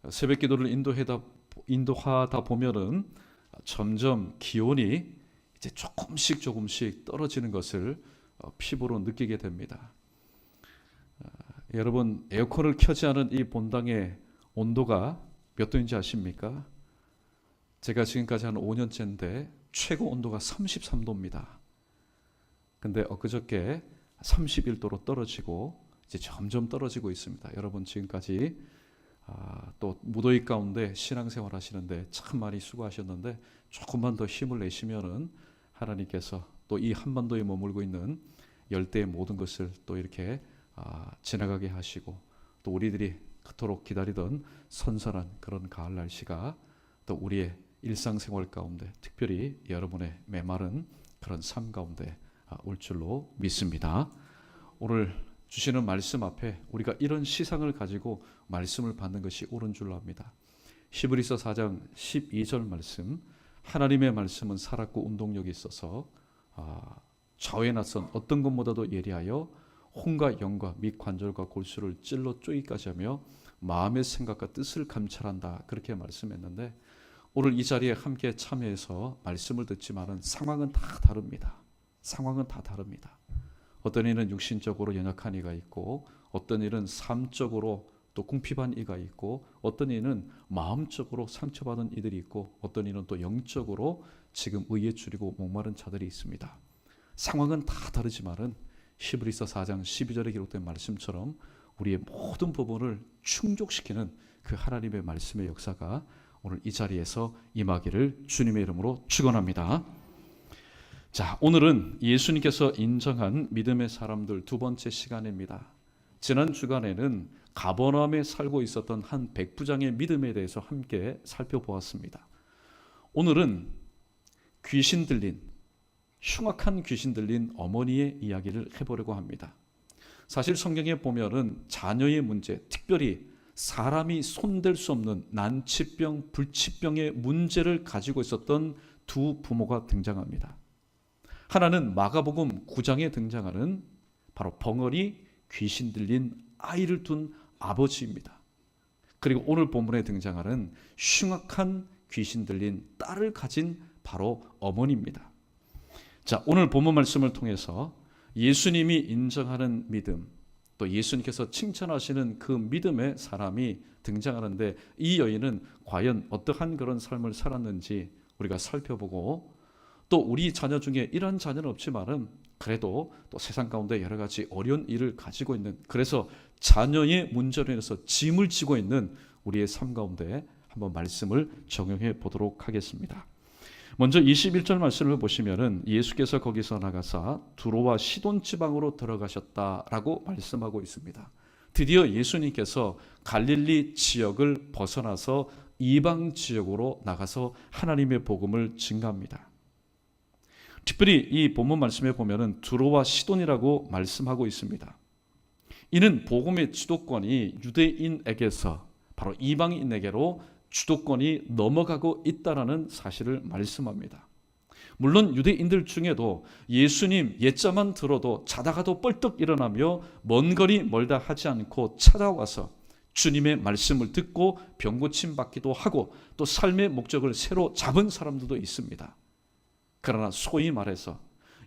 새벽 기도를 인도하다 보면은 점점 기온이 이제 조금씩 떨어지는 것을 피부로 느끼게 됩니다. 여러분, 에어컨을 켜지 않은 이 본당의 온도가 몇 도인지 아십니까? 제가 지금까지 한 5년째인데 최고 온도가 33도입니다. 근데 엊그저께 31도로 떨어지고 이제 점점 떨어지고 있습니다. 여러분, 지금까지 또 무더위 가운데 신앙생활 하시는데 참 많이 수고하셨는데 조금만 더 힘을 내시면은 하나님께서 또 이 한반도에 머물고 있는 열대의 모든 것을 또 이렇게 지나가게 하시고, 또 우리들이 그토록 기다리던 선선한 그런 가을 날씨가 또 우리의 일상생활 가운데, 특별히 여러분의 메마른 그런 삶 가운데 올 줄로 믿습니다. 오늘 주시는 말씀 앞에 우리가 이런 시상을 가지고 말씀을 받는 것이 옳은 줄로 압니다. 히브리서 4장 12절 말씀, 하나님의 말씀은 살았고 운동력이 있어서 좌우에 낯선 어떤 것보다도 예리하여 혼과 영과 및 관절과 골수를 찔러 쪼이까지 하며 마음의 생각과 뜻을 감찰한다, 그렇게 말씀했는데, 오늘 이 자리에 함께 참여해서 말씀을 듣지만은 상황은 다 다릅니다. 상황은 다 다릅니다. 어떤 이는 육신적으로 연약한 이가 있고, 어떤 이는 삶적으로 또 궁핍한 이가 있고, 어떤 이는 마음적으로 상처받은 이들이 있고, 어떤 이는 또 영적으로 지금 의에 줄이고 목마른 자들이 있습니다. 상황은 다 다르지만은 히브리서 4장 12절에 기록된 말씀처럼 우리의 모든 부분을 충족시키는 그 하나님의 말씀의 역사가 오늘 이 자리에서 임하기를 주님의 이름으로 축원합니다. 자, 오늘은 예수님께서 인정한 믿음의 사람들 두 번째 시간입니다. 지난 주간에는 가버나움에 살고 있었던 한 백부장의 믿음에 대해서 함께 살펴보았습니다. 오늘은 귀신 들린, 흉악한 귀신 들린 어머니의 이야기를 해보려고 합니다. 사실 성경에 보면은 자녀의 문제, 특별히 사람이 손댈 수 없는 난치병, 불치병의 문제를 가지고 있었던 두 부모가 등장합니다. 하나는 마가복음 9장에 등장하는 바로 벙어리 귀신 들린 아이를 둔 아버지입니다. 그리고 오늘 본문에 등장하는 흉악한 귀신 들린 딸을 가진 바로 어머니입니다. 자, 오늘 본문 말씀을 통해서 예수님이 인정하는 믿음, 또 예수님께서 칭찬하시는 그 믿음의 사람이 등장하는데, 이 여인은 과연 어떠한 그런 삶을 살았는지 우리가 살펴보고, 또 우리 자녀 중에 이런 자녀는 없지만은 그래도 또 세상 가운데 여러 가지 어려운 일을 가지고 있는, 그래서 자녀의 문제로 인해서 짐을 지고 있는 우리의 삶 가운데 한번 말씀을 적용해 보도록 하겠습니다. 먼저 21절 말씀을 보시면은 예수께서 거기서 나가사 두로와 시돈 지방으로 들어가셨다라고 말씀하고 있습니다. 드디어 예수님께서 갈릴리 지역을 벗어나서 이방 지역으로 나가서 하나님의 복음을 증가합니다. 특별히 이 본문 말씀에 보면은 두로와 시돈이라고 말씀하고 있습니다. 이는 복음의 주도권이 유대인에게서 바로 이방인에게로 주도권이 넘어가고 있다라는 사실을 말씀합니다. 물론 유대인들 중에도 예수님 옛자만 들어도 자다가도 뻘떡 일어나며 먼 거리 멀다 하지 않고 찾아와서 주님의 말씀을 듣고 병고침 받기도 하고 또 삶의 목적을 새로 잡은 사람들도 있습니다. 그러나 소위 말해서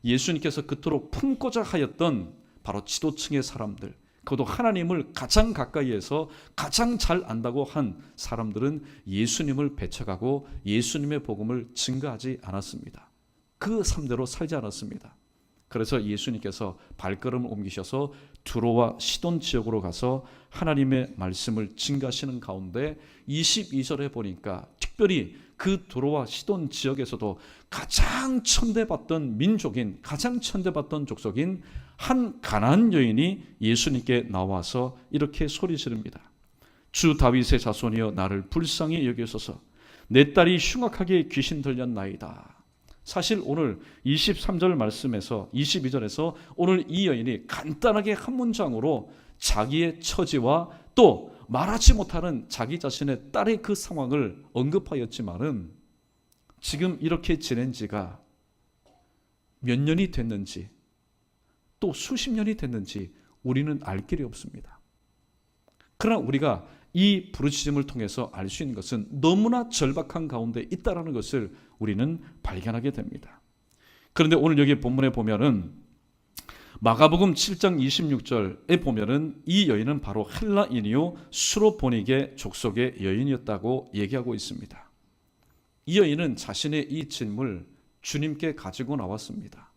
예수님께서 그토록 품고자 하였던 바로 지도층의 사람들, 그것도 하나님을 가장 가까이에서 가장 잘 안다고 한 사람들은 예수님을 배척하고 예수님의 복음을 증거하지 않았습니다. 그 삶대로 살지 않았습니다. 그래서 예수님께서 발걸음을 옮기셔서 두로와 시돈 지역으로 가서 하나님의 말씀을 증거하시는 가운데 22절에 보니까 특별히 그 두로와 시돈 지역에서도 가장 천대받던 민족인, 가장 천대받던 족속인 한 가나안 여인이 예수님께 나와서 이렇게 소리 지릅니다. 주 다윗의 자손이여 나를 불쌍히 여기소서. 내 딸이 흉악하게 귀신 들렸나이다. 사실 오늘 23절 말씀에서 22절에서 오늘 이 여인이 간단하게 한 문장으로 자기의 처지와 또 말하지 못하는 자기 자신의 딸의 그 상황을 언급하였지만은 지금 이렇게 지낸 지가 몇 년이 됐는지 또 수십 년이 됐는지 우리는 알 길이 없습니다. 그러나 우리가 이 부르짖음을 통해서 알 수 있는 것은 너무나 절박한 가운데 있다라는 것을 우리는 발견하게 됩니다. 그런데 오늘 여기 본문에 보면은 마가복음 7장 26절에 보면은 이 여인은 바로 헬라인이요 수로보니게 족속의 여인이었다고 얘기하고 있습니다. 이 여인은 자신의 이 짐을 주님께 가지고 나왔습니다.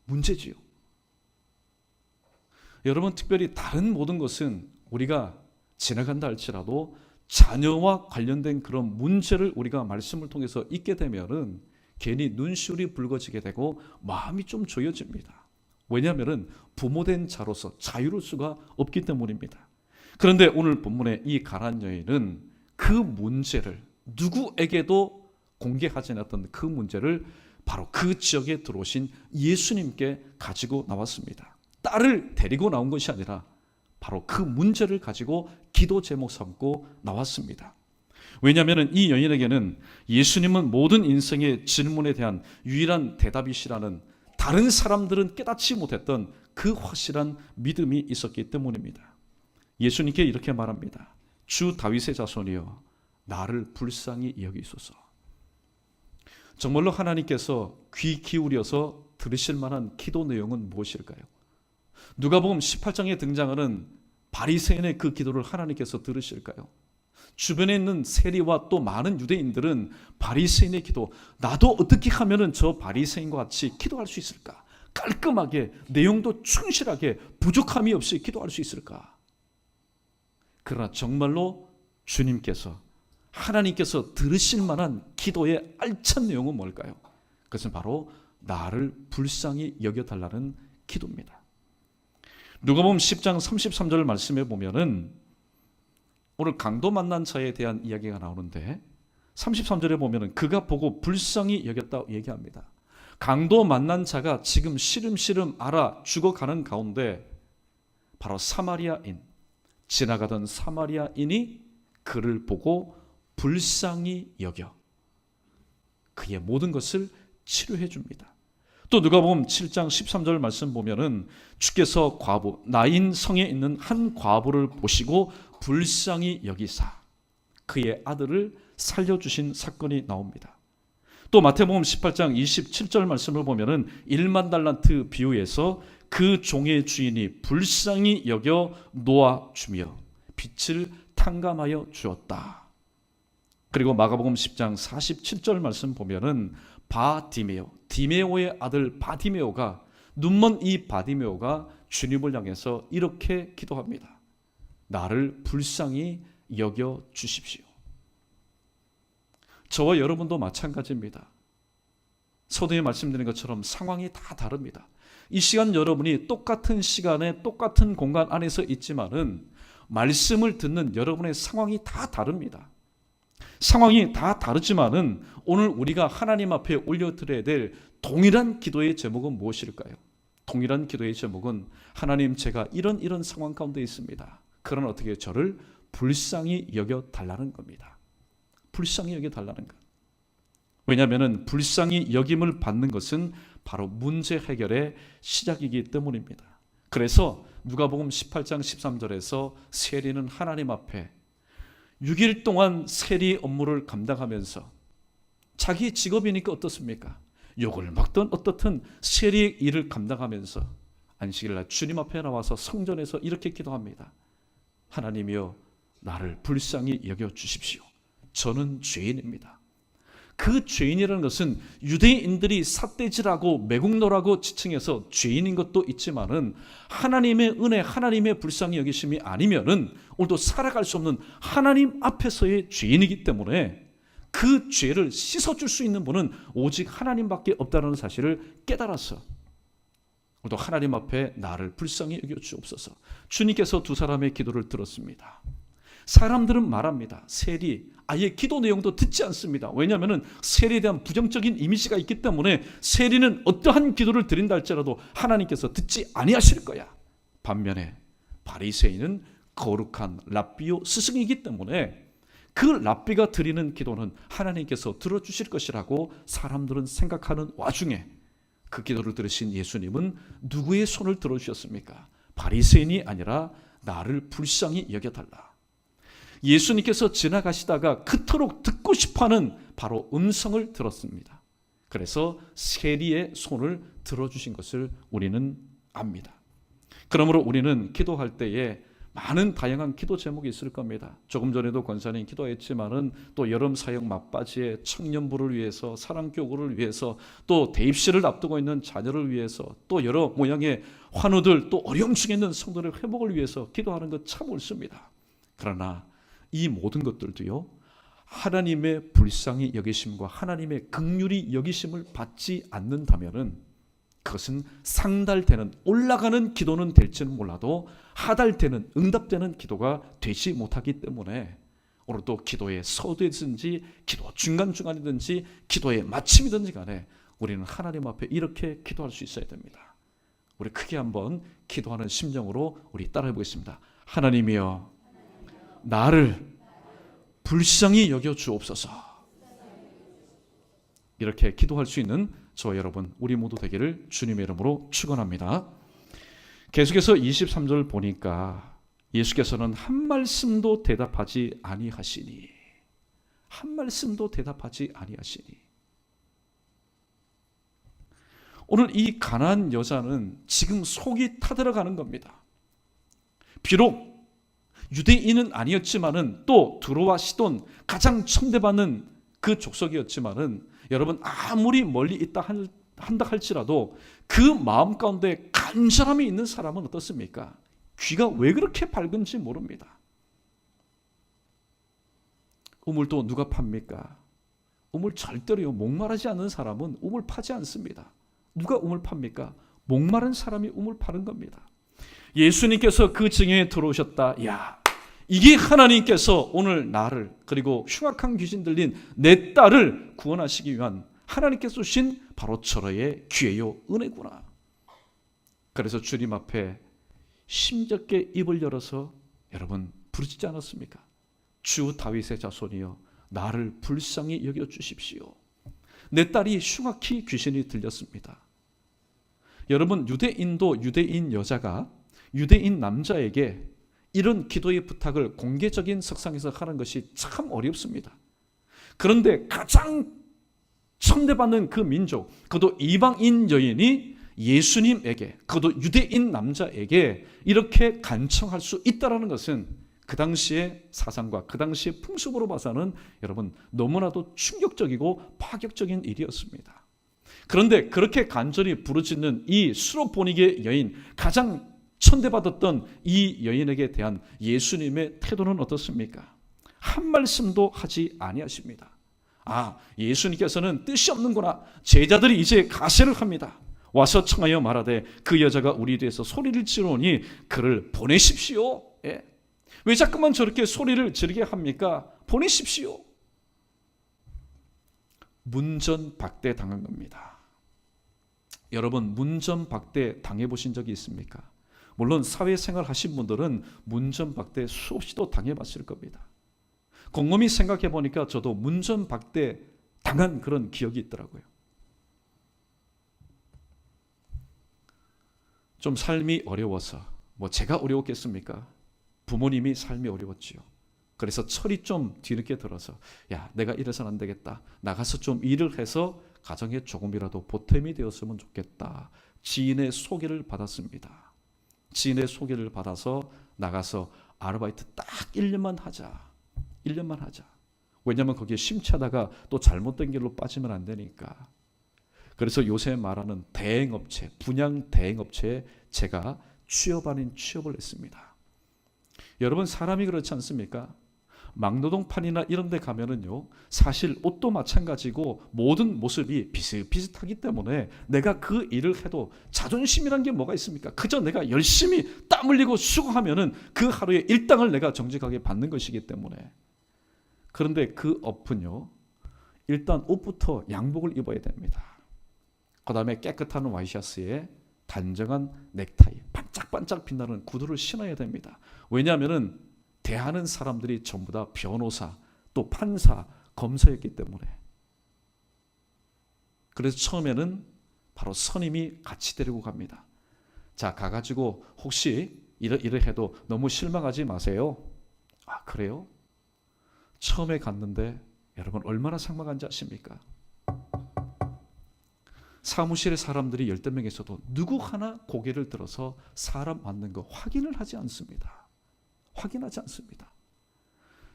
문제지요. 여러분, 특별히 다른 모든 것은 우리가 지나간다 할지라도 자녀와 관련된 그런 문제를 우리가 말씀을 통해서 잊게 되면은 괜히 눈시울이 붉어지게 되고 마음이 좀 조여집니다. 왜냐하면 부모된 자로서 자유로울 수가 없기 때문입니다. 그런데 오늘 본문의 이 가나안 여인은 그 문제를 누구에게도 공개하지 않았던 그 문제를 바로 그 지역에 들어오신 예수님께 가지고 나왔습니다. 딸을 데리고 나온 것이 아니라 바로 그 문제를 가지고 기도 제목 삼고 나왔습니다. 왜냐하면 이 여인에게는 예수님은 모든 인생의 질문에 대한 유일한 대답이시라는 다른 사람들은 깨닫지 못했던 그 확실한 믿음이 있었기 때문입니다. 예수님께 이렇게 말합니다. 주 다윗의 자손이여 나를 불쌍히 여기소서. 정말로 하나님께서 귀 기울여서 들으실 만한 기도 내용은 무엇일까요? 누가복음 18장에 등장하는 바리새인의 그 기도를 하나님께서 들으실까요? 주변에 있는 세리와 또 많은 유대인들은 바리새인의 기도, 나도 어떻게 하면 저 바리새인과 같이 기도할 수 있을까? 깔끔하게, 내용도 충실하게, 부족함이 없이 기도할 수 있을까? 그러나 정말로 주님께서, 하나님께서 들으실 만한 기도의 알찬 내용은 뭘까요? 그것은 바로 나를 불쌍히 여겨달라는 기도입니다. 누가복음 10장 33절 말씀에 보면은 오늘 강도 만난 자에 대한 이야기가 나오는데 33절에 보면은 그가 보고 불쌍히 여겼다고 얘기합니다. 강도 만난 자가 지금 시름시름 앓아 죽어가는 가운데 바로 사마리아인, 지나가던 사마리아인이 그를 보고 불쌍히 여겨 그의 모든 것을 치료해 줍니다. 또 누가복음 7장 13절 말씀 보면은 주께서 과부, 나인 성에 있는 한 과부를 보시고 불쌍히 여기사 그의 아들을 살려주신 사건이 나옵니다. 또 마태복음 18장 27절 말씀을 보면은 1만 달란트 비유에서 그 종의 주인이 불쌍히 여겨 놓아주며 빛을 탕감하여 주었다. 그리고 마가복음 10장 47절 말씀 보면은 바디메오, 디메오의 아들 바디메오가, 눈먼 이 바디메오가 주님을 향해서 이렇게 기도합니다. 나를 불쌍히 여겨 주십시오. 저와 여러분도 마찬가지입니다. 서두에 말씀드린 것처럼 상황이 다 다릅니다. 이 시간 여러분이 똑같은 시간에 똑같은 공간 안에서 있지만은 말씀을 듣는 여러분의 상황이 다 다릅니다. 상황이 다 다르지만은 오늘 우리가 하나님 앞에 올려드려야 될 동일한 기도의 제목은 무엇일까요? 동일한 기도의 제목은 하나님, 제가 이런 상황 가운데 있습니다. 그러나 어떻게 저를 불쌍히 여겨달라는 겁니다. 불쌍히 여겨달라는 것. 왜냐하면 불쌍히 여김을 받는 것은 바로 문제 해결의 시작이기 때문입니다. 그래서 누가복음 18장 13절에서 세리는 하나님 앞에 6일 동안 세리 업무를 감당하면서 자기 직업이니까 어떻습니까? 욕을 먹든 어떻든 세리의 일을 감당하면서 안식일날 주님 앞에 나와서 성전에서 이렇게 기도합니다. 하나님이여 나를 불쌍히 여겨주십시오. 저는 죄인입니다. 그 죄인이라는 것은 유대인들이 삿대질하고 매국노라고 지칭해서 죄인인 것도 있지만은 하나님의 은혜, 하나님의 불쌍히 여기심이 아니면은 오늘도 살아갈 수 없는 하나님 앞에서의 죄인이기 때문에 그 죄를 씻어줄 수 있는 분은 오직 하나님밖에 없다는 사실을 깨달았어. 오늘도 하나님 앞에 나를 불쌍히 여겨주옵소서. 주님께서 두 사람의 기도를 들었습니다. 사람들은 말합니다. 세리, 아예 기도 내용도 듣지 않습니다. 왜냐하면 세리에 대한 부정적인 이미지가 있기 때문에 세리는 어떠한 기도를 드린다 할지라도 하나님께서 듣지 아니하실 거야. 반면에 바리새인은 거룩한 랍비요 스승이기 때문에 그 랍비가 드리는 기도는 하나님께서 들어주실 것이라고 사람들은 생각하는 와중에 그 기도를 들으신 예수님은 누구의 손을 들어주셨습니까? 바리새인이 아니라 나를 불쌍히 여겨달라. 예수님께서 지나가시다가 그토록 듣고 싶어하는 바로 음성을 들었습니다. 그래서 세리의 손을 들어주신 것을 우리는 압니다. 그러므로 우리는 기도할 때에 많은 다양한 기도 제목이 있을 겁니다. 조금 전에도 권사님 기도했지만은 또 여름 사역 막바지에 청년부를 위해서, 사랑교구를 위해서, 또 대입시를 앞두고 있는 자녀를 위해서, 또 여러 모양의 환우들, 또 어려움 중에 있는 성도의 회복을 위해서 기도하는 것 참 옳습니다. 그러나 이 모든 것들도요, 하나님의 불쌍히 여기심과 하나님의 긍휼히 여기심을 받지 않는다면은 그것은 상달되는, 올라가는 기도는 될지는 몰라도 하달되는, 응답되는 기도가 되지 못하기 때문에 오늘도 기도의 서두에든지 기도 중간중간이든지 기도의 마침이든지 간에 우리는 하나님 앞에 이렇게 기도할 수 있어야 됩니다. 우리 크게 한번 기도하는 심정으로 우리 따라해 보겠습니다. 하나님이여, 나를 불쌍히 여겨 주옵소서. 이렇게 기도할 수 있는 저와 여러분, 우리 모두 되기를 주님의 이름으로 축원합니다. 계속해서 23절 보니까 예수께서는 한 말씀도 대답하지 아니하시니, 한 말씀도 대답하지 아니하시니. 오늘 이 가난한 여자는 지금 속이 타들어가는 겁니다. 비록 유대인은 아니었지만은 또 두로와 시돈 가장 천대받는 그 족속이었지만은 여러분, 아무리 멀리 있다 한다 할지라도 그 마음 가운데 간절함이 있는 사람은 어떻습니까? 귀가 왜 그렇게 밝은지 모릅니다. 우물도 누가 팝니까? 우물 절대로요, 목마르지 않는 사람은 우물 파지 않습니다. 누가 우물 팝니까? 목마른 사람이 우물 파는 겁니다. 예수님께서 그 증인에 들어오셨다. 야, 이게 하나님께서 오늘 나를, 그리고 흉악한 귀신 들린 내 딸을 구원하시기 위한 하나님께서 주신 바로 저의 기회요 은혜구나. 그래서 주님 앞에 심적게 입을 열어서 여러분 부르짖지 않았습니까? 주 다윗의 자손이여, 나를 불쌍히 여겨 주십시오. 내 딸이 흉악히 귀신이 들렸습니다. 여러분, 유대인도 유대인 여자가 유대인 남자에게 이런 기도의 부탁을 공개적인 석상에서 하는 것이 참 어렵습니다. 그런데 가장 천대받는 그 민족, 그것도 이방인 여인이 예수님에게, 그것도 유대인 남자에게 이렇게 간청할 수 있다는 것은 그 당시의 사상과 그 당시의 풍습으로 봐서는 여러분 너무나도 충격적이고 파격적인 일이었습니다. 그런데 그렇게 간절히 부르짖는 이 수로보니게 여인, 가장 천대받았던 이 여인에게 대한 예수님의 태도는 어떻습니까? 한 말씀도 하지 아니하십니다. 아, 예수님께서는 뜻이 없는구나. 제자들이 이제 가세를 합니다. 와서 청하여 말하되 그 여자가 우리 뒤에서 소리를 지르니 그를 보내십시오. 예. 왜 자꾸만 저렇게 소리를 지르게 합니까? 보내십시오. 문전박대 당한 겁니다. 여러분, 문전박대 당해보신 적이 있습니까? 물론 사회생활 하신 분들은 문전박대 수없이도 당해봤을 겁니다. 곰곰이 생각해 보니까 저도 문전박대 당한 그런 기억이 있더라고요. 좀 삶이 어려워서, 뭐 제가 어려웠겠습니까? 부모님이 삶이 어려웠지요. 그래서 철이 좀 뒤늦게 들어서, 야, 내가 이래서는 안 되겠다. 나가서 좀 일을 해서 가정에 조금이라도 보탬이 되었으면 좋겠다. 지인의 소개를 받았습니다. 지인의 소개를 받아서 나가서 아르바이트 딱 1년만 하자. 1년만 하자. 왜냐하면 거기에 심취하다가 또 잘못된 길로 빠지면 안 되니까. 그래서 요새 말하는 대행업체, 분양 대행업체에 제가 취업 아닌 취업을 했습니다. 여러분, 사람이 그렇지 않습니까? 막노동판이나 이런 데 가면은요, 사실 옷도 마찬가지고 모든 모습이 비슷비슷하기 때문에 내가 그 일을 해도 자존심이란 게 뭐가 있습니까? 그저 내가 열심히 땀 흘리고 수고하면은 그 하루의 일당을 내가 정직하게 받는 것이기 때문에. 그런데 그 업은요, 일단 옷부터 양복을 입어야 됩니다. 그 다음에 깨끗한 와이셔츠에 단정한 넥타이, 반짝반짝 빛나는 구두를 신어야 됩니다. 왜냐하면은 대하는 사람들이 전부 다 변호사, 또 판사, 검사였기 때문에. 그래서 처음에는 바로 선임이 같이 데리고 갑니다. 자, 가가지고 혹시 이래 해도 너무 실망하지 마세요. 아, 그래요? 처음에 갔는데 여러분 얼마나 삭막한지 아십니까? 사무실의 사람들이 10명에서도 누구 하나 고개를 들어서 사람 맞는 거 확인을 하지 않습니다. 확인하지 않습니다.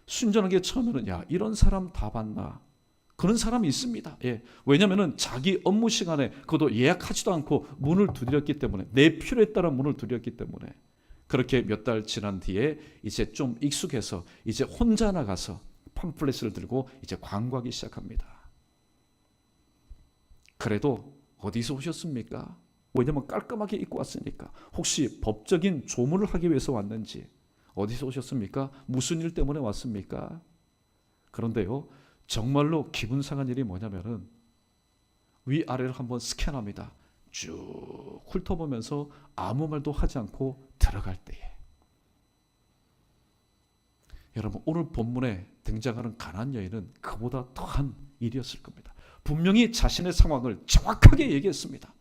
순전하게 처음에는 야, 이런 사람 다 봤나? 그런 사람이 있습니다. 예. 왜냐하면 자기 업무 시간에 그것도 예약하지도 않고 문을 두드렸기 때문에, 내 필요에 따라 문을 두드렸기 때문에, 그렇게 몇 달 지난 뒤에 이제 좀 익숙해서 이제 혼자 나가서 팜플렛을 들고 이제 광고하기 시작합니다. 그래도 어디서 오셨습니까? 왜냐하면 깔끔하게 입고 왔으니까. 혹시 법적인 조문을 하기 위해서 왔는지, 어디서 오셨습니까? 무슨 일 때문에 왔습니까? 그런데요, 정말로 기분 상한 일이 뭐냐면은 위아래를 한번 스캔합니다. 쭉 훑어보면서 아무 말도 하지 않고 들어갈 때에, 여러분 오늘 본문에 등장하는 가나안 여인은 그보다 더한 일이었을 겁니다. 분명히 자신의 상황을 정확하게 얘기했습니다.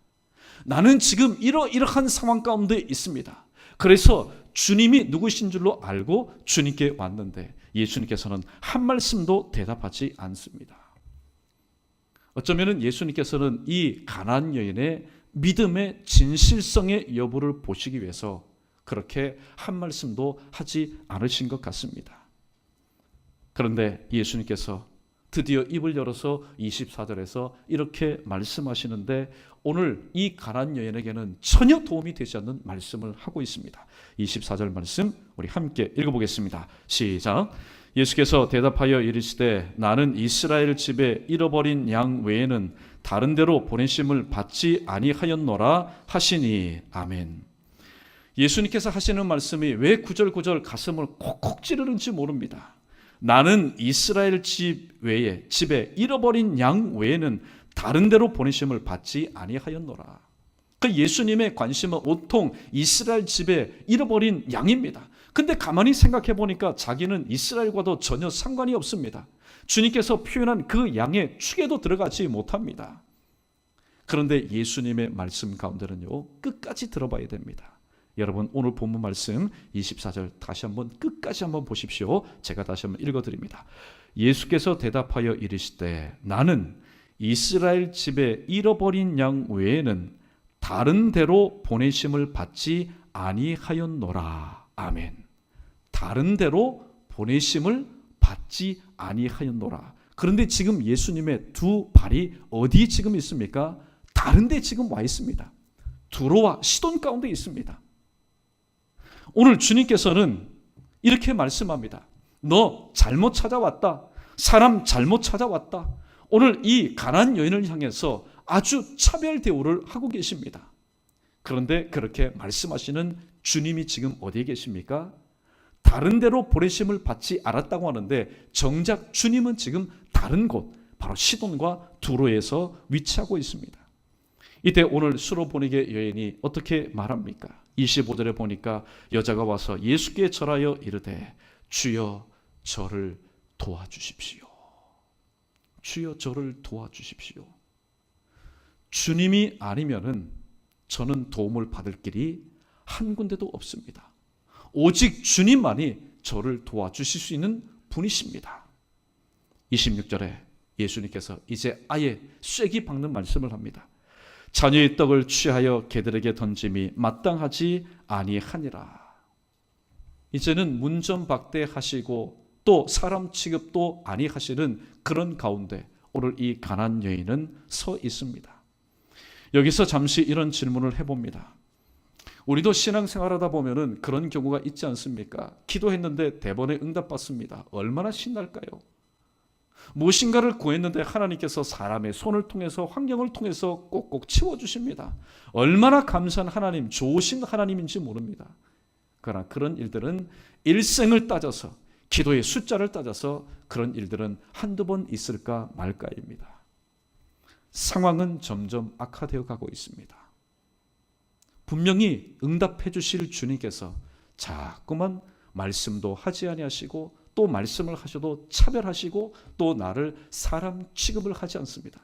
나는 지금 이러한 상황 가운데 있습니다. 그래서 주님이 누구신 줄로 알고 주님께 왔는데 예수님께서는 한 말씀도 대답하지 않습니다. 어쩌면 예수님께서는 이 가나안 여인의 믿음의 진실성의 여부를 보시기 위해서 그렇게 한 말씀도 하지 않으신 것 같습니다. 그런데 예수님께서 드디어 입을 열어서 24절에서 이렇게 말씀하시는데, 오늘 이 가나안 여인에게는 전혀 도움이 되지 않는 말씀을 하고 있습니다. 24절 말씀 우리 함께 읽어보겠습니다. 시작. 예수께서 대답하여 이르시되 나는 이스라엘 집에 잃어버린 양 외에는 다른 데로 보내심을 받지 아니하였노라 하시니. 아멘. 예수님께서 하시는 말씀이 왜 구절구절 가슴을 콕콕 찌르는지 모릅니다. 나는 이스라엘 집 외에, 집에 잃어버린 양 외에는 다른 데로 보내심을 받지 아니하였노라. 그 예수님의 관심은 온통 이스라엘 집에 잃어버린 양입니다. 근데 가만히 생각해 보니까 자기는 이스라엘과도 전혀 상관이 없습니다. 주님께서 표현한 그 양의 축에도 들어가지 못합니다. 그런데 예수님의 말씀 가운데는요, 끝까지 들어봐야 됩니다. 여러분 오늘 본문 말씀 24절 다시 한번 끝까지 한번 보십시오. 제가 다시 한번 읽어드립니다. 예수께서 대답하여 이르시되 나는 이스라엘 집에 잃어버린 양 외에는 다른 데로 보내심을 받지 아니하였노라. 아멘. 다른 데로 보내심을 받지 아니하였노라. 그런데 지금 예수님의 두 발이 어디 지금 있습니까? 다른 데 지금 와 있습니다. 두로와 시돈 가운데 있습니다. 오늘 주님께서는 이렇게 말씀합니다. 너 잘못 찾아왔다. 사람 잘못 찾아왔다. 오늘 이 가나안 여인을 향해서 아주 차별 대우를 하고 계십니다. 그런데 그렇게 말씀하시는 주님이 지금 어디에 계십니까? 다른 데로 보내심을 받지 않았다고 하는데 정작 주님은 지금 다른 곳, 바로 시돈과 두로에서 위치하고 있습니다. 이때 오늘 수로보니게 여인이 어떻게 말합니까? 25절에 보니까 여자가 와서 예수께 절하여 이르되 주여 저를 도와주십시오. 주여 저를 도와주십시오. 주님이 아니면은 저는 도움을 받을 길이 한 군데도 없습니다. 오직 주님만이 저를 도와주실 수 있는 분이십니다. 26절에 예수님께서 이제 아예 쐐기 박는 말씀을 합니다. 자녀의 떡을 취하여 개들에게 던짐이 마땅하지 아니하니라. 이제는 문전박대하시고 또 사람 취급도 아니하시는 그런 가운데 오늘 이 가나안 여인은 서 있습니다. 여기서 잠시 이런 질문을 해봅니다. 우리도 신앙생활하다 보면은 그런 경우가 있지 않습니까? 기도했는데 대번에 응답받습니다. 얼마나 신날까요? 무엇인가를 구했는데 하나님께서 사람의 손을 통해서, 환경을 통해서 꼭꼭 치워주십니다. 얼마나 감사한 하나님, 좋으신 하나님인지 모릅니다. 그러나 그런 일들은 일생을 따져서, 기도의 숫자를 따져서 그런 일들은 한두 번 있을까 말까입니다. 상황은 점점 악화되어 가고 있습니다. 분명히 응답해 주실 주님께서 자꾸만 말씀도 하지 아니하시고 또 말씀을 하셔도 차별하시고 또 나를 사람 취급을 하지 않습니다.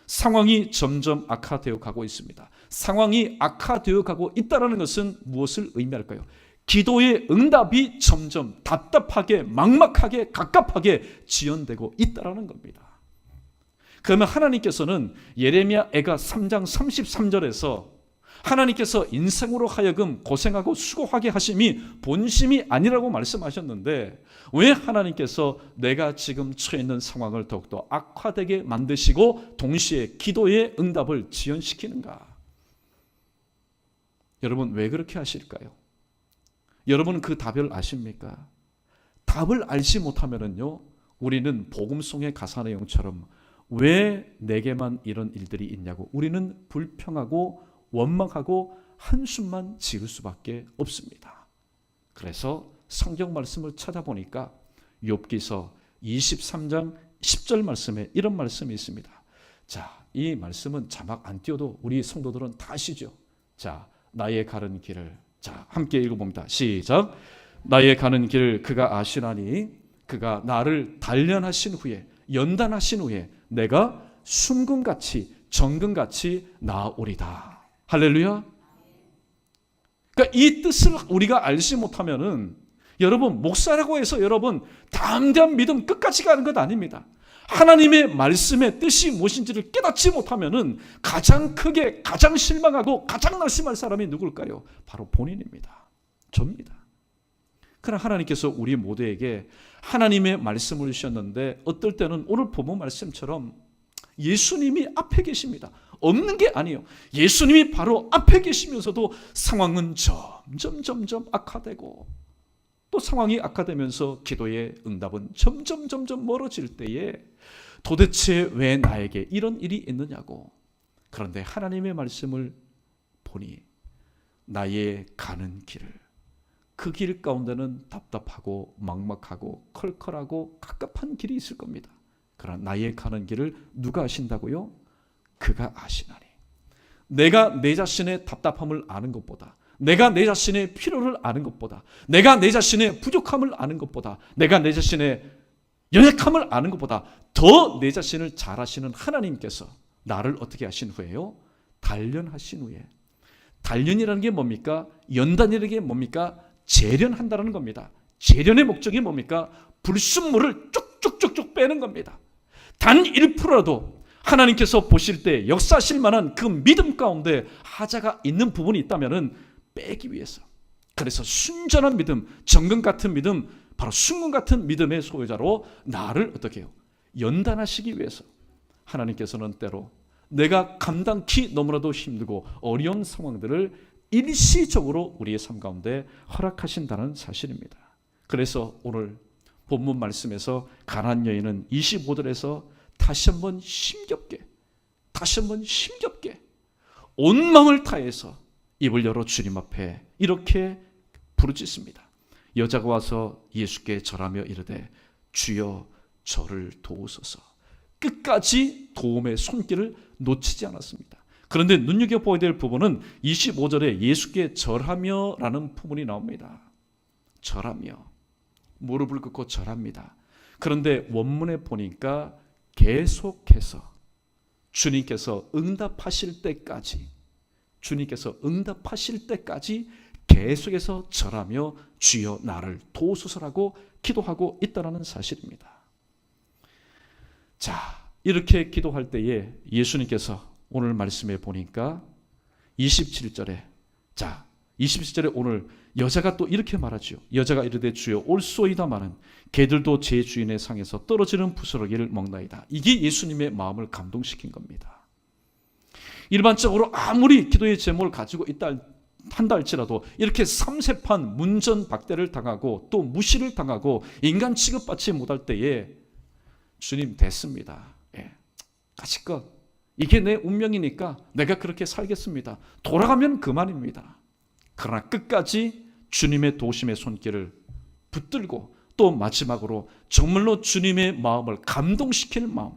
상황이 점점 악화되어 가고 있습니다. 상황이 악화되어 가고 있다는 것은 무엇을 의미할까요? 기도의 응답이 점점 답답하게, 막막하게, 갑갑하게 지연되고 있다는 겁니다. 그러면 하나님께서는 예레미야 애가 3장 33절에서 하나님께서 인생으로 하여금 고생하고 수고하게 하심이 본심이 아니라고 말씀하셨는데, 왜 하나님께서 내가 지금 처해 있는 상황을 더욱더 악화되게 만드시고 동시에 기도의 응답을 지연시키는가? 여러분, 왜 그렇게 하실까요? 여러분은 그 답을 아십니까? 답을 알지 못하면요, 우리는 복음송의 가사 내용처럼 왜 내게만 이런 일들이 있냐고 우리는 불평하고 원망하고 한숨만 지을 수밖에 없습니다. 그래서 성경 말씀을 찾아보니까 욥기서 23장 10절 말씀에 이런 말씀이 있습니다. 자, 이 말씀은 자막 안 띄워도 우리 성도들은 다 아시죠? 자, 나의 가는 길을, 자, 함께 읽어봅니다. 시작. 나의 가는 길을 그가 아시나니 그가 나를 단련하신 후에, 연단하신 후에 내가 순금같이 정금같이 나아오리다. 할렐루야. 그러니까 이 뜻을 우리가 알지 못하면은, 여러분, 목사라고 해서 여러분 담대한 믿음 끝까지 가는 것 아닙니다. 하나님의 말씀의 뜻이 무엇인지를 깨닫지 못하면은 가장 크게, 가장 실망하고 가장 낙심할 사람이 누굴까요? 바로 본인입니다. 접니다. 그러나 하나님께서 우리 모두에게 하나님의 말씀을 주셨는데, 어떨 때는 오늘 본문 말씀처럼 예수님이 앞에 계십니다. 없는 게 아니에요. 예수님이 바로 앞에 계시면서도 상황은 점점 악화되고, 또 상황이 악화되면서 기도의 응답은 점점 멀어질 때에 도대체 왜 나에게 이런 일이 있느냐고. 그런데 하나님의 말씀을 보니 나의 가는 길을, 그 길 가운데는 답답하고 막막하고 컬컬하고 갑갑한 길이 있을 겁니다. 그러나 나의 가는 길을 누가 아신다고요? 그가 아시나니. 내가 내 자신의 답답함을 아는 것보다, 내가 내 자신의 필요를 아는 것보다, 내가 내 자신의 부족함을 아는 것보다, 내가 내 자신의 연약함을 아는 것보다 더 내 자신을 잘 아시는 하나님께서 나를 어떻게 하신 후에요? 단련하신 후에. 단련이라는 게 뭡니까? 연단이라는 게 뭡니까? 재련한다는 겁니다. 재련의 목적이 뭡니까? 불순물을 쭉쭉쭉쭉 빼는 겁니다. 단 1%라도 하나님께서 보실 때 역사하실 만한 그 믿음 가운데 하자가 있는 부분이 있다면 빼기 위해서. 그래서 순전한 믿음, 정금 같은 믿음, 바로 순금 같은 믿음의 소유자로 나를 어떻게 해요? 연단하시기 위해서 하나님께서는 때로 내가 감당키 너무나도 힘들고 어려운 상황들을 일시적으로 우리의 삶 가운데 허락하신다는 사실입니다. 그래서 오늘 본문 말씀에서 가나안 여인은 25절에서 다시 한번 힘겹게 온 마음을 다해서 입을 열어 주님 앞에 이렇게 부르짖습니다. 여자가 와서 예수께 절하며 이르되 주여 저를 도우소서. 끝까지 도움의 손길을 놓치지 않았습니다. 그런데 눈여겨보아야 될 부분은 25절에 예수께 절하며 라는 부분이 나옵니다. 절하며, 무릎을 꿇고 절합니다. 그런데 원문에 보니까 계속해서 주님께서 응답하실 때까지 계속해서 절하며 주여 나를 도우소서라고 기도하고 있다는 사실입니다. 자, 이렇게 기도할 때에 예수님께서 오늘 말씀에 보니까 27절에, 자, 27절에 오늘 여자가 또 이렇게 말하죠. 여자가 이르되 주여 올소이다마는 개들도 제 주인의 상에서 떨어지는 부스러기를 먹나이다. 이게 예수님의 마음을 감동시킨 겁니다. 일반적으로 아무리 기도의 제목을 가지고 있다 한다 할지라도 이렇게 삼세판 문전박대를 당하고 또 무시를 당하고 인간 취급받지 못할 때에 주님 됐습니다. 예, 가시껏 이게 내 운명이니까 내가 그렇게 살겠습니다. 돌아가면 그만입니다. 그러나 끝까지 주님의 도심의 손길을 붙들고 또 마지막으로 정말로 주님의 마음을 감동시킬 마음.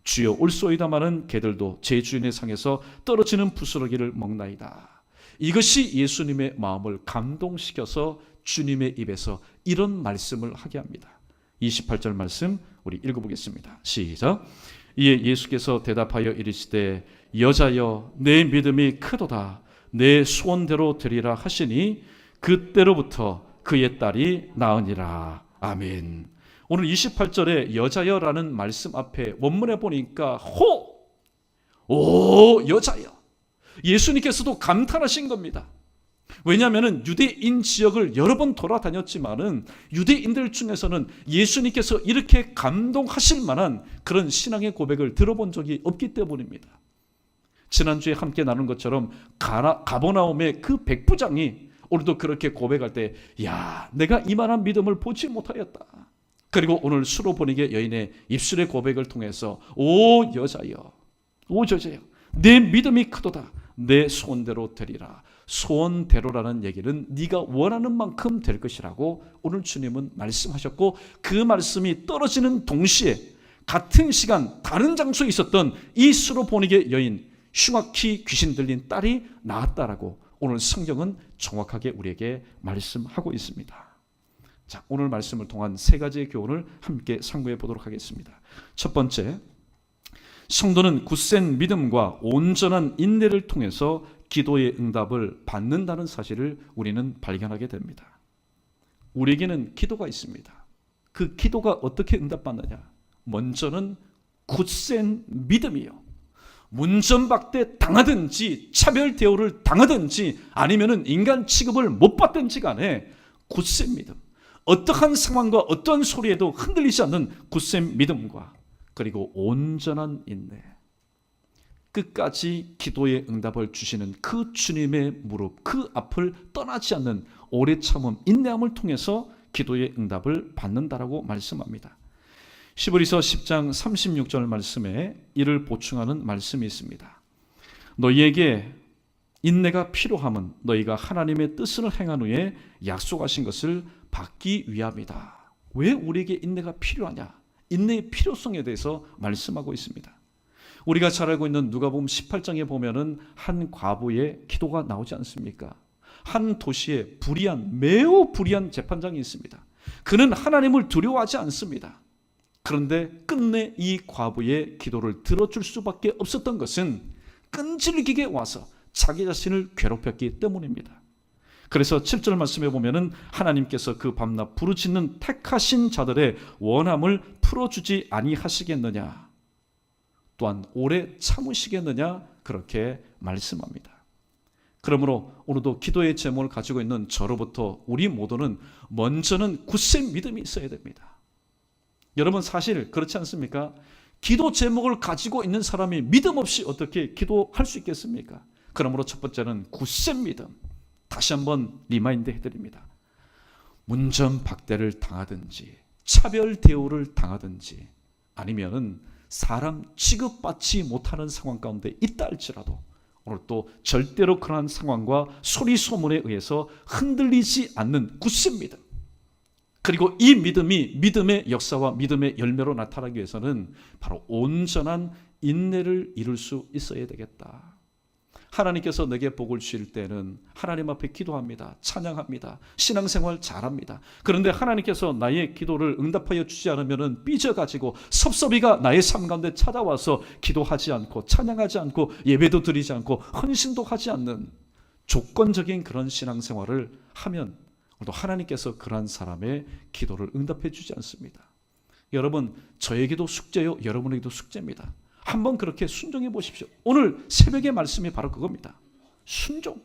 주여 올소이다마는 개들도 제 주인의 상에서 떨어지는 부스러기를 먹나이다. 이것이 예수님의 마음을 감동시켜서 주님의 입에서 이런 말씀을 하게 합니다. 28절 말씀 우리 읽어보겠습니다. 시작. 이에 예수께서 대답하여 이르시되 여자여 내 믿음이 크도다. 내 소원대로 되리라 하시니 그때로부터 그의 딸이 나으니라. 아멘. 오늘 28절에 여자여라는 말씀 앞에 원문에 보니까 오 여자여, 예수님께서도 감탄하신 겁니다. 왜냐하면 유대인 지역을 여러 번 돌아다녔지만은 유대인들 중에서는 예수님께서 이렇게 감동하실 만한 그런 신앙의 고백을 들어본 적이 없기 때문입니다. 지난주에 함께 나눈 것처럼 가버나움의 그 백부장이 오늘도 그렇게 고백할 때, 야, 내가 이만한 믿음을 보지 못하였다. 그리고 오늘 수로보니게 여인의 입술의 고백을 통해서 오 여자여, 내 믿음이 크도다. 내 소원대로 되리라. 소원대로라는 얘기는 네가 원하는 만큼 될 것이라고 오늘 주님은 말씀하셨고, 그 말씀이 떨어지는 동시에 같은 시간 다른 장소에 있었던 이 수로보니게 여인, 흉악히 귀신 들린 딸이 나았다라고 오늘 성경은 정확하게 우리에게 말씀하고 있습니다. 자, 오늘 말씀을 통한 세 가지의 교훈을 함께 상고해 보도록 하겠습니다. 첫 번째, 성도는 굳센 믿음과 온전한 인내를 통해서 기도의 응답을 받는다는 사실을 우리는 발견하게 됩니다. 우리에게는 기도가 있습니다. 그 기도가 어떻게 응답받느냐? 먼저는 굳센 믿음이요. 문전박대 당하든지 차별 대우를 당하든지 아니면은 인간 취급을 못 받든지 간에 굳센 믿음, 어떠한 상황과 어떤 소리에도 흔들리지 않는 굳센 믿음과 그리고 온전한 인내, 끝까지 기도의 응답을 주시는 그 주님의 무릎, 그 앞을 떠나지 않는 오래 참음, 인내함을 통해서 기도의 응답을 받는다라고 말씀합니다. 히브리서 10장 36절 말씀에 이를 보충하는 말씀이 있습니다. 너희에게 인내가 필요함은 너희가 하나님의 뜻을 행한 후에 약속하신 것을 받기 위함이다. 왜 우리에게 인내가 필요하냐? 인내의 필요성에 대해서 말씀하고 있습니다. 우리가 잘 알고 있는 누가복음 18장에 보면은 한 과부의 기도가 나오지 않습니까? 한 도시에 매우 불의한 재판장이 있습니다. 그는 하나님을 두려워하지 않습니다. 그런데 끝내 이 과부의 기도를 들어줄 수밖에 없었던 것은 끈질기게 와서 자기 자신을 괴롭혔기 때문입니다. 그래서 7절 말씀에 보면은 하나님께서 그 밤낮 부르짖는 택하신 자들의 원함을 풀어주지 아니하시겠느냐, 또한 오래 참으시겠느냐, 그렇게 말씀합니다. 그러므로 오늘도 기도의 제목을 가지고 있는 저로부터 우리 모두는 먼저는 굳센 믿음이 있어야 됩니다. 여러분, 사실 그렇지 않습니까? 기도 제목을 가지고 있는 사람이 믿음 없이 어떻게 기도할 수 있겠습니까? 그러므로 첫 번째는 굳센 믿음. 다시 한번 리마인드 해드립니다. 문전박대를 당하든지 차별 대우를 당하든지 아니면은 사람 취급받지 못하는 상황 가운데 있다 할지라도 오늘 또 절대로 그러한 상황과 소리 소문에 의해서 흔들리지 않는 굳센 믿음, 그리고 이 믿음이 믿음의 역사와 믿음의 열매로 나타나기 위해서는 바로 온전한 인내를 이룰 수 있어야 되겠다. 하나님께서 내게 복을 주실 때는 하나님 앞에 기도합니다. 찬양합니다. 신앙생활 잘합니다. 그런데 하나님께서 나의 기도를 응답하여 주지 않으면 삐져가지고 섭섭이가 나의 삶 가운데 찾아와서 기도하지 않고 찬양하지 않고 예배도 드리지 않고 헌신도 하지 않는 조건적인 그런 신앙생활을 하면 또 하나님께서 그러한 사람의 기도를 응답해 주지 않습니다. 여러분, 저에게도 숙제요, 여러분에게도 숙제입니다. 한번 그렇게 순종해 보십시오. 오늘 새벽의 말씀이 바로 그겁니다. 순종.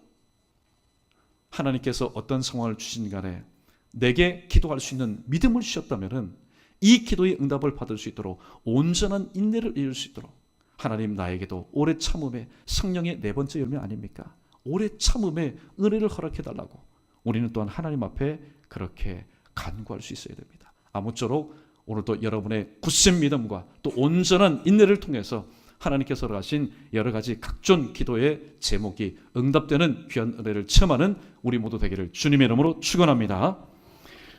하나님께서 어떤 상황을 주신 간에 내게 기도할 수 있는 믿음을 주셨다면 이 기도의 응답을 받을 수 있도록 온전한 인내를 이룰 수 있도록 하나님 나에게도 오래 참음의 성령의 네 번째 열매 아닙니까? 오래 참음의 은혜를 허락해달라고 우리는 또한 하나님 앞에 그렇게 간구할 수 있어야 됩니다. 아무쪼록 오늘도 여러분의 굳센 믿음과 또 온전한 인내를 통해서 하나님께서 하신 여러 가지 각종 기도의 제목이 응답되는 귀한 은혜를 체험하는 우리 모두 되기를 주님의 이름으로 축원합니다.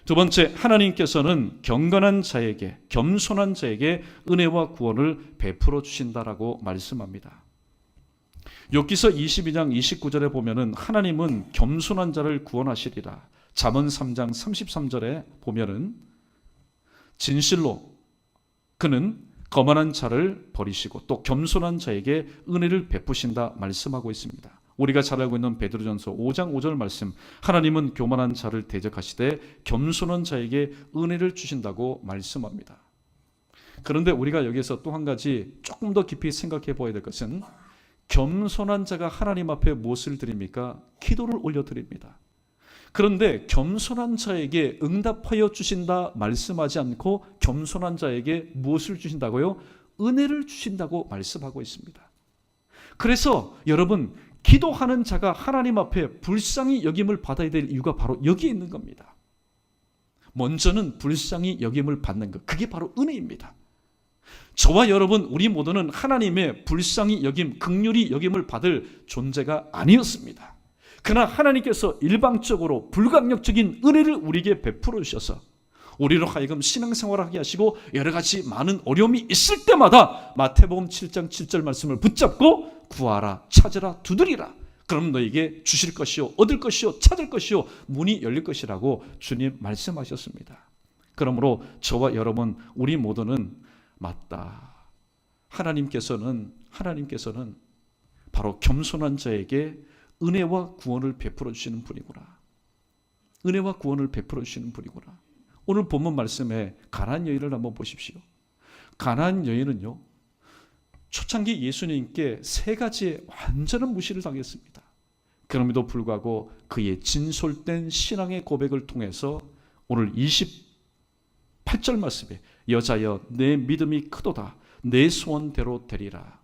두 번째, 하나님께서는 경건한 자에게, 겸손한 자에게 은혜와 구원을 베풀어 주신다라고 말씀합니다. 욥기서 22장 29절에 보면은 하나님은 겸손한 자를 구원하시리라. 잠언 3장 33절에 보면은 진실로 그는 거만한 자를 버리시고 또 겸손한 자에게 은혜를 베푸신다 말씀하고 있습니다. 우리가 잘 알고 있는 베드로전서 5장 5절 말씀, 하나님은 교만한 자를 대적하시되 겸손한 자에게 은혜를 주신다고 말씀합니다. 그런데 우리가 여기서 또 한 가지 조금 더 깊이 생각해 보아야 될 것은, 겸손한 자가 하나님 앞에 무엇을 드립니까? 기도를 올려드립니다. 그런데 겸손한 자에게 응답하여 주신다 말씀하지 않고 겸손한 자에게 무엇을 주신다고요? 은혜를 주신다고 말씀하고 있습니다. 그래서 여러분, 기도하는 자가 하나님 앞에 불쌍히 여김을 받아야 될 이유가 바로 여기에 있는 겁니다. 먼저는 불쌍히 여김을 받는 것, 그게 바로 은혜입니다. 저와 여러분, 우리 모두는 하나님의 불쌍히 여김, 긍휼히 여김을 받을 존재가 아니었습니다. 그러나 하나님께서 일방적으로 불강력적인 은혜를 우리에게 베풀어 주셔서 우리로 하여금 신앙생활을 하게 하시고 여러 가지 많은 어려움이 있을 때마다 마태복음 7장 7절 말씀을 붙잡고 구하라, 찾으라, 두드리라. 그럼 너에게 주실 것이요, 얻을 것이요, 찾을 것이요, 문이 열릴 것이라고 주님 말씀하셨습니다. 그러므로 저와 여러분, 우리 모두는 맞다, 하나님께서는 바로 겸손한 자에게 은혜와 구원을 베풀어 주시는 분이구나. 은혜와 구원을 베풀어 주시는 분이구나. 오늘 본문 말씀에 가나안 여인을 한번 보십시오. 가나안 여인은요, 초창기 예수님께 세 가지의 완전한 무시를 당했습니다. 그럼에도 불구하고 그의 진솔된 신앙의 고백을 통해서 오늘 28절 말씀에 여자여 내 믿음이 크도다, 내 소원대로 되리라.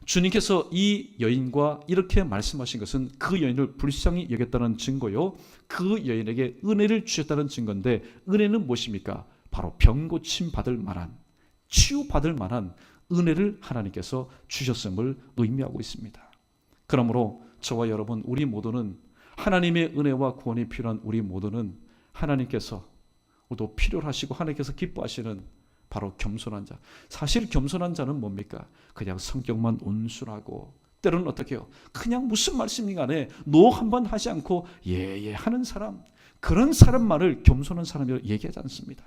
주님께서 이 여인과 이렇게 말씀하신 것은 그 여인을 불쌍히 여겼다는 증거요, 그 여인에게 은혜를 주셨다는 증거인데, 은혜는 무엇입니까? 바로 병 고침 받을 만한, 치유받을 만한 은혜를 하나님께서 주셨음을 의미하고 있습니다. 그러므로 저와 여러분, 우리 모두는 하나님의 은혜와 구원이 필요한 우리 모두는 하나님께서 또 필요로 하시고 하나님께서 기뻐하시는 바로 겸손한 자. 사실 겸손한 자는 뭡니까? 그냥 성격만 온순하고, 때로는 어떻게 해요? 그냥 무슨 말씀이 간에 노 한번 하지 않고 예예 하는 사람, 그런 사람만을 겸손한 사람이라고 얘기하지 않습니다.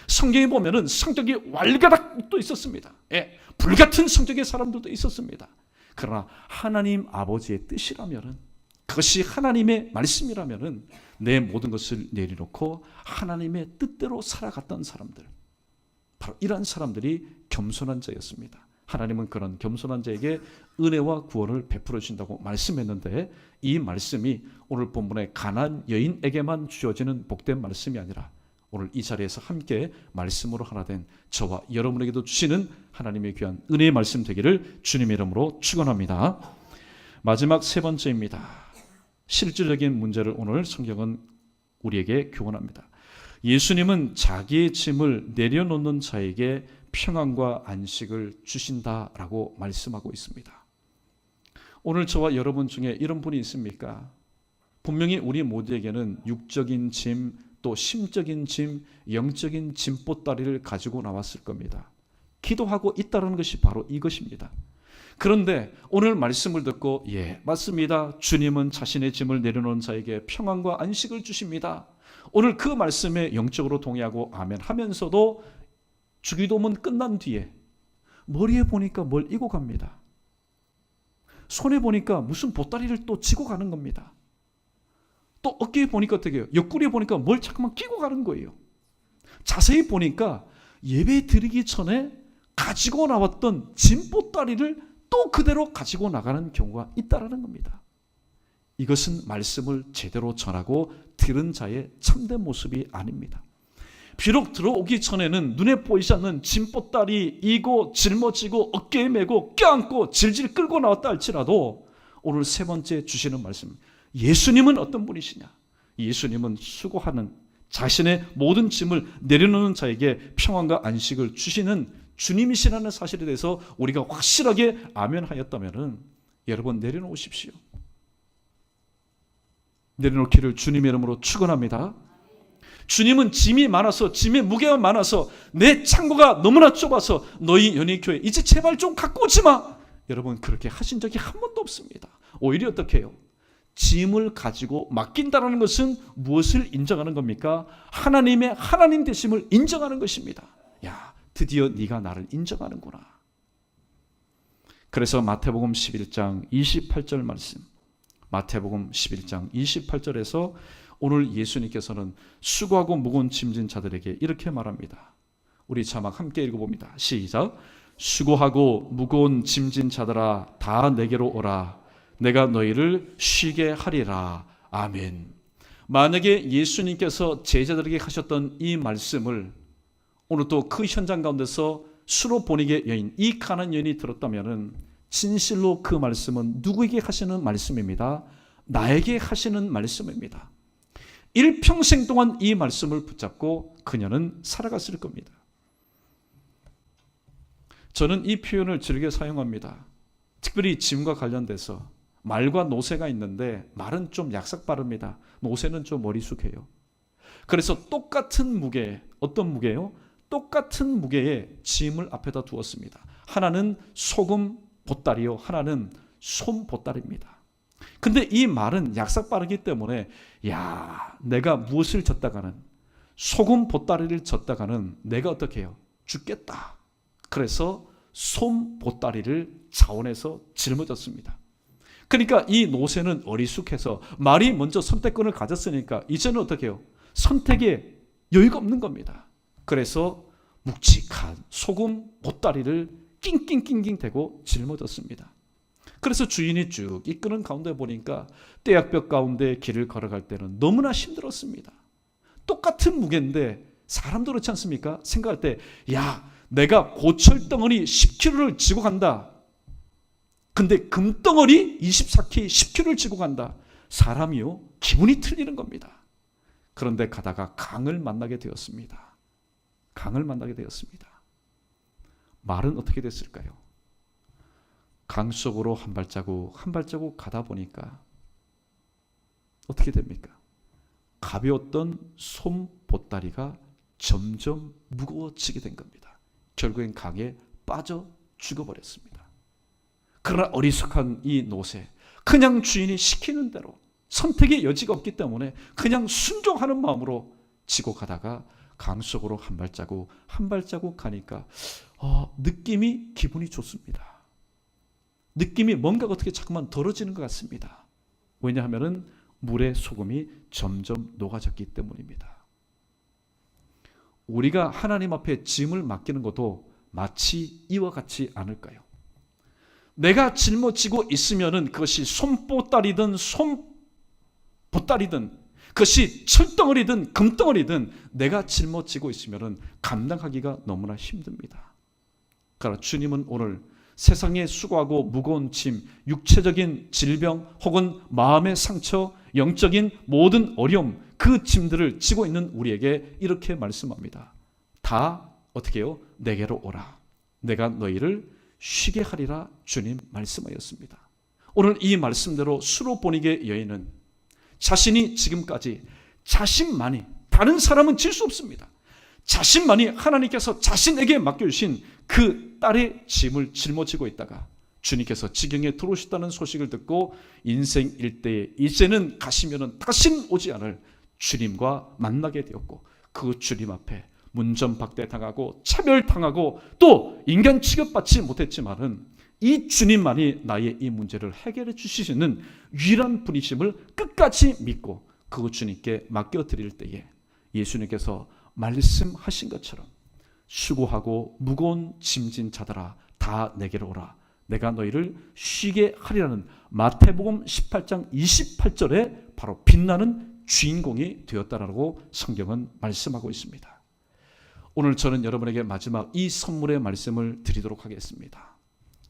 성경에 보면은 성격이 왈가닥도 있었습니다. 예, 불같은 성격의 사람들도 있었습니다. 그러나 하나님 아버지의 뜻이라면은, 그것이 하나님의 말씀이라면은 내 모든 것을 내려놓고 하나님의 뜻대로 살아갔던 사람들, 바로 이러한 사람들이 겸손한 자였습니다. 하나님은 그런 겸손한 자에게 은혜와 구원을 베풀어 주신다고 말씀했는데, 이 말씀이 오늘 본문의 가나안 여인에게만 주어지는 복된 말씀이 아니라 오늘 이 자리에서 함께 말씀으로 하나 된 저와 여러분에게도 주시는 하나님의 귀한 은혜의 말씀 되기를 주님의 이름으로 축원합니다. 마지막 세 번째입니다. 실질적인 문제를 오늘 성경은 우리에게 교훈합니다. 예수님은 자기의 짐을 내려놓는 자에게 평안과 안식을 주신다라고 말씀하고 있습니다. 오늘 저와 여러분 중에 이런 분이 있습니까? 분명히 우리 모두에게는 육적인 짐, 또 심적인 짐, 영적인 짐보따리를 가지고 나왔을 겁니다. 기도하고 있다는 것이 바로 이것입니다. 그런데 오늘 말씀을 듣고 예, 맞습니다. 주님은 자신의 짐을 내려놓은 자에게 평안과 안식을 주십니다. 오늘 그 말씀에 영적으로 동의하고 아멘 하면서도 주기도문 끝난 뒤에 머리에 보니까 뭘 이고 갑니다. 손에 보니까 무슨 보따리를 또 쥐고 가는 겁니다. 또 어깨에 보니까 어떻게 해요? 옆구리에 보니까 뭘 자꾸만 끼고 가는 거예요. 자세히 보니까 예배 드리기 전에 가지고 나왔던 짐보따리를 또 그대로 가지고 나가는 경우가 있다는 겁니다. 이것은 말씀을 제대로 전하고 들은 자의 참된 모습이 아닙니다. 비록 들어오기 전에는 눈에 보이지 않는 짐보따리 이고 짊어지고 어깨에 메고 껴안고 질질 끌고 나왔다 할지라도 오늘 세 번째 주시는 말씀, 예수님은 어떤 분이시냐? 예수님은 수고하는 자신의 모든 짐을 내려놓는 자에게 평안과 안식을 주시는 주님이시라는 사실에 대해서 우리가 확실하게 아멘하였다면 여러분 내려놓으십시오. 내려놓기를 주님의 이름으로 축원합니다. 주님은 짐이 많아서, 짐의 무게가 많아서, 내 창고가 너무나 좁아서 너희 연예교회 이제 제발 좀 갖고 오지 마, 여러분 그렇게 하신 적이 한 번도 없습니다. 오히려 어떻게 해요? 짐을 가지고 맡긴다는 것은 무엇을 인정하는 겁니까? 하나님의 하나님 되심을 인정하는 것입니다. 야, 드디어 네가 나를 인정하는구나. 그래서 마태복음 11장 28절 말씀, 마태복음 11장 28절에서 오늘 예수님께서는 수고하고 무거운 짐진 자들에게 이렇게 말합니다. 우리 자막 함께 읽어봅니다. 시작. 수고하고 무거운 짐진 자들아 다 내게로 오라. 내가 너희를 쉬게 하리라. 아멘. 만약에 예수님께서 제자들에게 하셨던 이 말씀을 오늘 또 그 현장 가운데서 수로보니게 여인, 이 가난한 여인이 들었다면 진실로 그 말씀은 누구에게 하시는 말씀입니다. 나에게 하시는 말씀입니다. 일평생 동안 이 말씀을 붙잡고 그녀는 살아갔을 겁니다. 저는 이 표현을 즐겨 사용합니다. 특별히 짐과 관련돼서 말과 노새가 있는데 말은 좀 약삭 빠릅니다. 노새는 좀 머리숙해요. 그래서 똑같은 무게, 어떤 무게요? 똑같은 무게의 짐을 앞에다 두었습니다. 하나는 소금 보따리요, 하나는 솜 보따리입니다. 근데 이 말은 약삭 빠르기 때문에 야, 내가 무엇을 졌다가는 소금 보따리를 졌다가는 내가 어떻게 해요? 죽겠다. 그래서 솜 보따리를 자원해서 짊어졌습니다. 그러니까 이 노새는 어리숙해서 말이 먼저 선택권을 가졌으니까 이제는 어떻게 해요? 선택에 여유가 없는 겁니다. 그래서 묵직한 소금 보따리를 낑낑낑낑 대고 짊어졌습니다. 그래서 주인이 쭉 이끄는 가운데 보니까 떼약볕 가운데 길을 걸어갈 때는 너무나 힘들었습니다. 똑같은 무게인데 사람도 그렇지 않습니까? 생각할 때 야, 내가 고철덩어리 10kg를 지고 간다. 근데 금덩어리 24K 10kg를 지고 간다. 사람이요, 기분이 틀리는 겁니다. 그런데 가다가 강을 만나게 되었습니다. 강을 만나게 되었습니다. 말은 어떻게 됐을까요? 강 속으로 한 발자국 한 발자국 가다 보니까 어떻게 됩니까? 가벼웠던 솜 보따리가 점점 무거워지게 된 겁니다. 결국엔 강에 빠져 죽어버렸습니다. 그러나 어리숙한 이 노새, 그냥 주인이 시키는 대로 선택의 여지가 없기 때문에 그냥 순종하는 마음으로 지고 가다가 강 속으로 한 발자국 한 발자국 가니까 느낌이 기분이 좋습니다. 느낌이 뭔가가 어떻게 자꾸만 덜어지는 것 같습니다. 왜냐하면 물의 소금이 점점 녹아졌기 때문입니다. 우리가 하나님 앞에 짐을 맡기는 것도 마치 이와 같지 않을까요? 내가 짊어지고 있으면 그것이 솜보따리든 솜보따리든 그것이 철덩어리든 금덩어리든 내가 짊어지고 있으면 감당하기가 너무나 힘듭니다. 그러나 주님은 오늘 세상에 수고하고 무거운 짐, 육체적인 질병 혹은 마음의 상처, 영적인 모든 어려움, 그 짐들을 지고 있는 우리에게 이렇게 말씀합니다. 다 어떻게 해요? 내게로 오라. 내가 너희를 쉬게 하리라. 주님 말씀하였습니다. 오늘 이 말씀대로 수로보니게 여인은 자신이 지금까지 자신만이, 다른 사람은 질 수 없습니다. 자신만이 하나님께서 자신에게 맡겨주신 그 딸의 짐을 짊어지고 있다가 주님께서 지경에 들어오셨다는 소식을 듣고 인생 일대에 이제는 가시면은 다시는 오지 않을 주님과 만나게 되었고, 그 주님 앞에 문전박대 당하고 차별당하고 또 인간 취급받지 못했지만은 이 주님만이 나의 이 문제를 해결해 주실 수 있는 유일한 분이심을 끝까지 믿고 그 주님께 맡겨드릴 때에 예수님께서 말씀하신 것처럼 수고하고 무거운 짐진 자들아 다 내게로 오라. 내가 너희를 쉬게 하리라는 마태복음 18장 28절에 바로 빛나는 주인공이 되었다라고 성경은 말씀하고 있습니다. 오늘 저는 여러분에게 마지막 이 선물의 말씀을 드리도록 하겠습니다.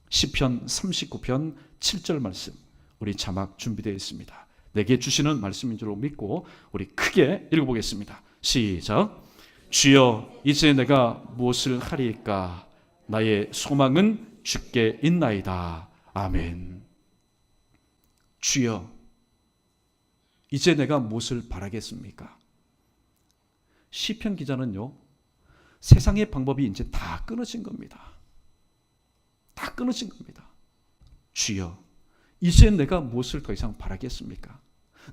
시편 39편 7절 말씀, 우리 자막 준비되어 있습니다. 내게 주시는 말씀인 줄 믿고 우리 크게 읽어보겠습니다. 시작. 주여, 이제 내가 무엇을 하리까? 나의 소망은 주께 있나이다. 아멘. 주여, 이제 내가 무엇을 바라겠습니까? 시편 기자는요, 세상의 방법이 이제 다 끊어진 겁니다. 다 끊어진 겁니다. 주여, 이제 내가 무엇을 더 이상 바라겠습니까?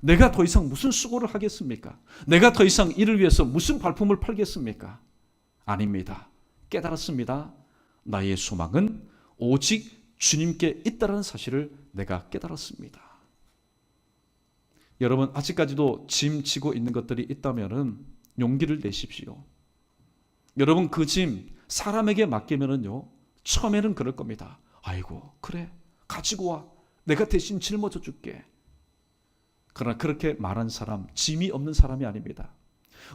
내가 더 이상 무슨 수고를 하겠습니까? 내가 더 이상 이를 위해서 무슨 발품을 팔겠습니까? 아닙니다. 깨달았습니다. 나의 소망은 오직 주님께 있다는 사실을 내가 깨달았습니다. 여러분 아직까지도 짐 지고 있는 것들이 있다면은 용기를 내십시오. 여러분 그 짐 사람에게 맡기면은요 처음에는 그럴 겁니다. 아이고 그래 가지고 와, 내가 대신 짊어져 줄게. 그러나 그렇게 말한 사람 짐이 없는 사람이 아닙니다.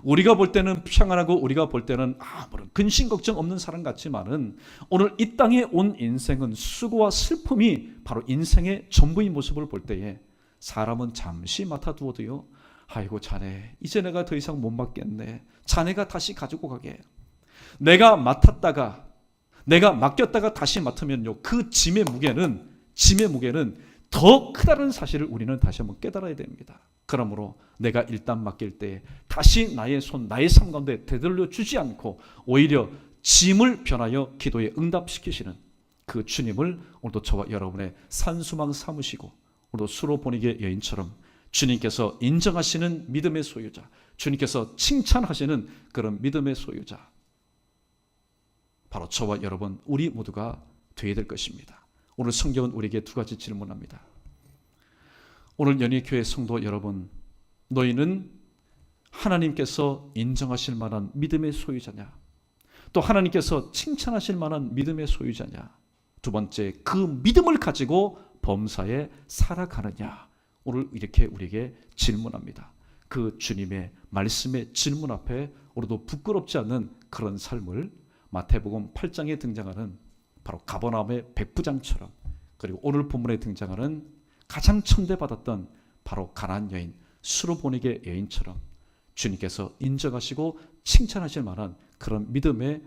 우리가 볼 때는 평안하고 우리가 볼 때는 아무런 근심 걱정 없는 사람 같지만은 오늘 이 땅에 온 인생은 수고와 슬픔이 바로 인생의 전부인 모습을 볼 때에 사람은 잠시 맡아두어도요 아이고 자네 이제 내가 더 이상 못 맡겠네, 자네가 다시 가지고 가게. 내가 맡겼다가 다시 맡으면요 그 짐의 무게는 더 크다는 사실을 우리는 다시 한번 깨달아야 됩니다. 그러므로 내가 일단 맡길 때 다시 나의 손, 나의 삶 가운데 되돌려 주지 않고 오히려 짐을 변하여 기도에 응답시키시는 그 주님을 오늘도 저와 여러분의 산수망 삼으시고 오늘도 수로보니게 여인처럼 주님께서 인정하시는 믿음의 소유자, 주님께서 칭찬하시는 그런 믿음의 소유자, 바로 저와 여러분 우리 모두가 되어야 될 것입니다. 오늘 성경은 우리에게 두 가지 질문합니다. 오늘 연희교회 성도 여러분, 너희는 하나님께서 인정하실 만한 믿음의 소유자냐? 또 하나님께서 칭찬하실 만한 믿음의 소유자냐? 두 번째, 그 믿음을 가지고 범사에 살아가느냐? 오늘 이렇게 우리에게 질문합니다. 그 주님의 말씀의 질문 앞에 오늘도 부끄럽지 않는 그런 삶을 마태복음 8장에 등장하는 바로 가버나움의 백부장처럼, 그리고 오늘 본문에 등장하는 가장 천대받았던 바로 가나안 여인 수로보니게 여인처럼 주님께서 인정하시고 칭찬하실 만한 그런 믿음의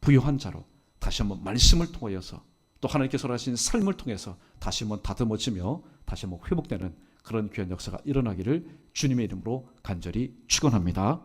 부유한 자로 다시 한번 말씀을 통하여서 또 하나님께서 하신 삶을 통해서 다시 한번 다듬어지며 다시 한번 회복되는 그런 귀한 역사가 일어나기를 주님의 이름으로 간절히 축원합니다.